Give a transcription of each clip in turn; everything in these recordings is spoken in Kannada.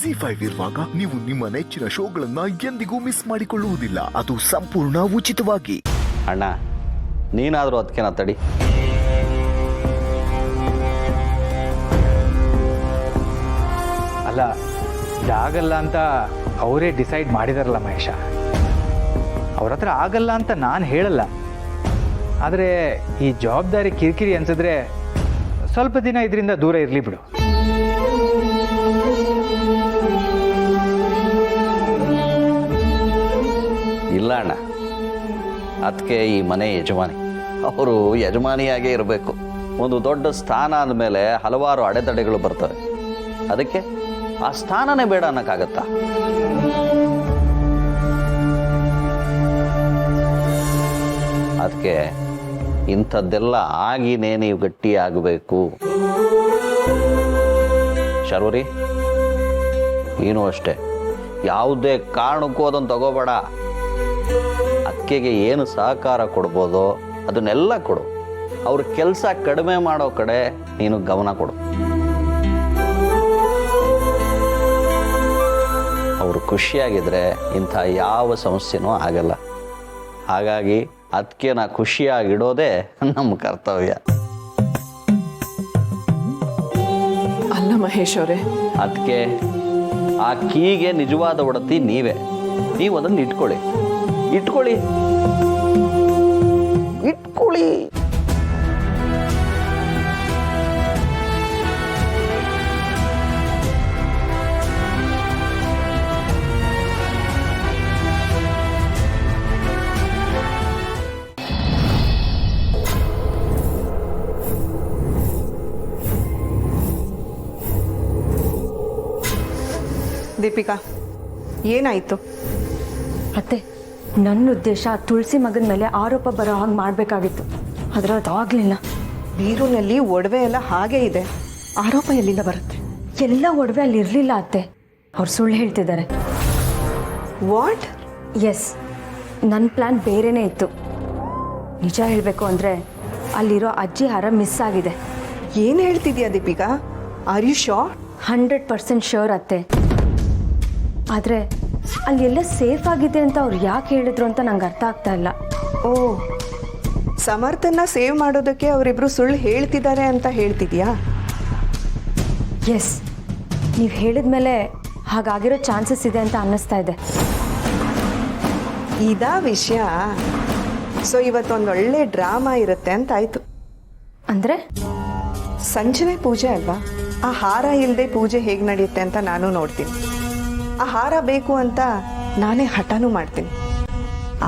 ZEE5 ಇರುವಾಗ ನೀವು ನಿಮ್ಮ ನೆಚ್ಚಿನ ಶೋಗಳನ್ನ ಎಂದಿಗೂ ಮಿಸ್ ಮಾಡಿಕೊಳ್ಳುವುದಿಲ್ಲ. ಅದು ಸಂಪೂರ್ಣ ಉಚಿತವಾಗಿ. ಅಣ್ಣ ನೀನಾದರೂ ಅದಕ್ಕೆ ತಡಿ. ಅಲ್ಲ, ಇದಾಗಲ್ಲ ಅಂತ ಅವರೇ ಡಿಸೈಡ್ ಮಾಡಿದಾರಲ್ಲ ಮಹೇಶ. ಅವ್ರ ಹತ್ರ ಆಗಲ್ಲ ಅಂತ ನಾನು ಹೇಳಲ್ಲ. ಆದರೆ ಈ ಜವಾಬ್ದಾರಿ ಕಿರಿಕಿರಿ ಅನ್ಸಿದ್ರೆ ಸ್ವಲ್ಪ ದಿನ ಇದರಿಂದ ದೂರ ಇರಲಿ ಬಿಡು. ಇಲ್ಲ ಅಣ್ಣ, ಅದಕ್ಕೆ ಈ ಮನೆ ಯಜಮಾನಿ, ಅವರು ಯಜಮಾನಿಯಾಗೇ ಇರಬೇಕು. ಒಂದು ದೊಡ್ಡ ಸ್ಥಾನ ಅಂದಮೇಲೆ ಹಲವಾರು ಅಡೆತಡೆಗಳು ಬರ್ತವೆ. ಅದಕ್ಕೆ ಆ ಸ್ಥಾನನೇ ಬೇಡ ಅನ್ನೋಕ್ಕಾಗತ್ತಾ? ಅದಕ್ಕೆ ಇಂಥದ್ದೆಲ್ಲ ಆಗಿನೇ ನೀವು ಗಟ್ಟಿ ಆಗಬೇಕು. ಶರ್ವರಿ, ನೀನು ಅಷ್ಟೇ, ಯಾವುದೇ ಕಾರಣಕ್ಕೂ ಅದನ್ನು ತಗೋಬೇಡ. ಅಕ್ಕೆಗೆ ಏನು ಸಹಕಾರ ಕೊಡ್ಬೋದೋ ಅದನ್ನೆಲ್ಲ ಕೊಡು. ಅವ್ರ ಕೆಲಸ ಕಡಿಮೆ ಮಾಡೋ ಕಡೆ ನೀನು ಗಮನ ಕೊಡು. ಅವರು ಖುಷಿಯಾಗಿದ್ರೆ ಇಂಥ ಯಾವ ಸಮಸ್ಯೆನೂ ಆಗಲ್ಲ. ಹಾಗಾಗಿ ಅದಕ್ಕೆ ನಾ ಖುಷಿಯಾಗಿಡೋದೇ ನಮ್ಮ ಕರ್ತವ್ಯ. ಅಲ್ಲ ಮಹೇಶ್ ಅವರೇ, ಅದಕ್ಕೆ ಆ ಕೀಗೆ ನಿಜವಾದ ಒಡತಿ ನೀವೇ. ನೀವು ಅದನ್ನು ಇಟ್ಕೊಳ್ಳಿ. ದೀಪಿಕಾ, ಏನಾಯಿತು? ಅತ್ತೆ, ನನ್ನ ಉದ್ದೇಶ ತುಳಸಿ ಮಗನ ಮೇಲೆ ಆರೋಪ ಬರೋ ಹಾಗೆ ಮಾಡಬೇಕಾಗಿತ್ತು. ಆದರೆ ಅದಾಗಲಿಲ್ಲ. ಬೀರುನಲ್ಲಿ ಒಡವೆ ಎಲ್ಲ ಹಾಗೆ ಇದೆ, ಆರೋಪ ಎಲ್ಲಿಂದ ಬರುತ್ತೆ? ಎಲ್ಲ ಒಡವೆ ಅಲ್ಲಿ ಇರಲಿಲ್ಲ ಅತ್ತೆ. ಅವ್ರು ಸುಳ್ಳು ಹೇಳ್ತಿದ್ದಾರೆ. ವಾಟ್? ಎಸ್, ನನ್ನ ಪ್ಲ್ಯಾನ್ ಬೇರೆನೇ ಇತ್ತು. ನಿಜ ಹೇಳಬೇಕು ಅಂದರೆ ಅಲ್ಲಿರೋ ಅಜ್ಜಿ ಹಾರ ಮಿಸ್ ಆಗಿದೆ. ಏನು ಹೇಳ್ತಿದ್ಯಾ Deepika? Are you sure? 100% sure ಅತ್ತೆ. ಆದರೆ ಅಲ್ಲೆಲ್ಲ ಸೇಫ್ ಆಗಿದೆ ಅಂತ ಅವ್ರು ಯಾಕೆ ಹೇಳಿದ್ರು ಅಂತ ನಂಗೆ ಅರ್ಥ ಆಗ್ತಾ ಇಲ್ಲ. ಓ, ಸಮರ್ಥನ ಸೇವ್ ಮಾಡೋದಕ್ಕೆ ಅವರಿಬ್ರು ಸುಳ್ಳು ಹೇಳ್ತಿದ್ದಾರೆ ಅಂತ ಹೇಳ್ತಿದ್ಯಾ? ಎಸ್, ನೀವು ಹೇಳಿದ ಮೇಲೆ ಹಾಗಾಗಿರೋ ಚಾನ್ಸಸ್ ಇದೆ ಅಂತ ಅನ್ನಿಸ್ತಾ ಇದೆ. ಇದಾ ವಿಷಯ? ಸೊ ಇವತ್ತೊಂದು ಒಳ್ಳೆ ಡ್ರಾಮಾ ಇರುತ್ತೆ ಅಂತ ಆಯಿತು. ಅಂದರೆ ಸಂಜೆ ಪೂಜೆ ಅಲ್ವಾ? ಆ ಹಾರ ಇಲ್ಲದೆ ಪೂಜೆ ಹೇಗೆ ನಡೆಯುತ್ತೆ ಅಂತ ನಾನು ನೋಡ್ತೀನಿ. ಆ ಹಾರ ಬೇಕು ಅಂತ ನಾನೇ ಹಠನೂ ಮಾಡ್ತೀನಿ.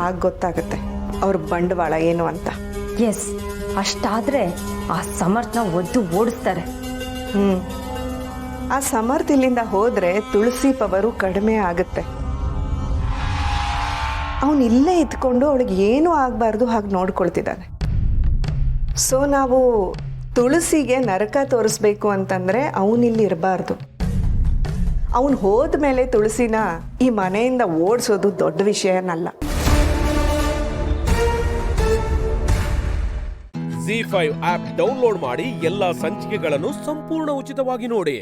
ಆಗ ಗೊತ್ತಾಗುತ್ತೆ ಅವ್ರ ಬಂಡವಾಳ ಏನು ಅಂತ. ಎಸ್, ಅಷ್ಟಾದರೆ ಆ ಸಮರ್ಥನ ಒದ್ದು ಓಡಿಸ್ತಾರೆ. ಆ ಸಮರ್ಥ ಇಲ್ಲಿಂದ ಹೋದರೆ ತುಳಸಿ ಪವರು ಕಡಿಮೆ ಆಗುತ್ತೆ. ಅವನು ಇಲ್ಲೇ ಇದ್ಕೊಂಡು ಅವಳಿಗೆ ಏನೂ ಆಗಬಾರ್ದು ಹಾಗೆ ನೋಡ್ಕೊಳ್ತಿದ್ದಾನೆ. ಸೊ ನಾವು ತುಳಸಿಗೆ ನರಕ ತೋರಿಸ್ಬೇಕು ಅಂತಂದರೆ ಅವನಿಲ್ಲಿ ಇರಬಾರ್ದು. ಅವನು ಹೋದ ಮೇಲೆ ತುಳಸಿನ ಈ ಮನೆಯಿಂದ ಓಡಿಸೋದು ದೊಡ್ಡ ವಿಷಯನಲ್ಲ. ZEE5 ಆಪ್ ಡೌನ್ಲೋಡ್ ಮಾಡಿ ಎಲ್ಲಾ ಸಂಚಿಕೆಗಳನ್ನು ಸಂಪೂರ್ಣ ಉಚಿತವಾಗಿ ನೋಡಿ.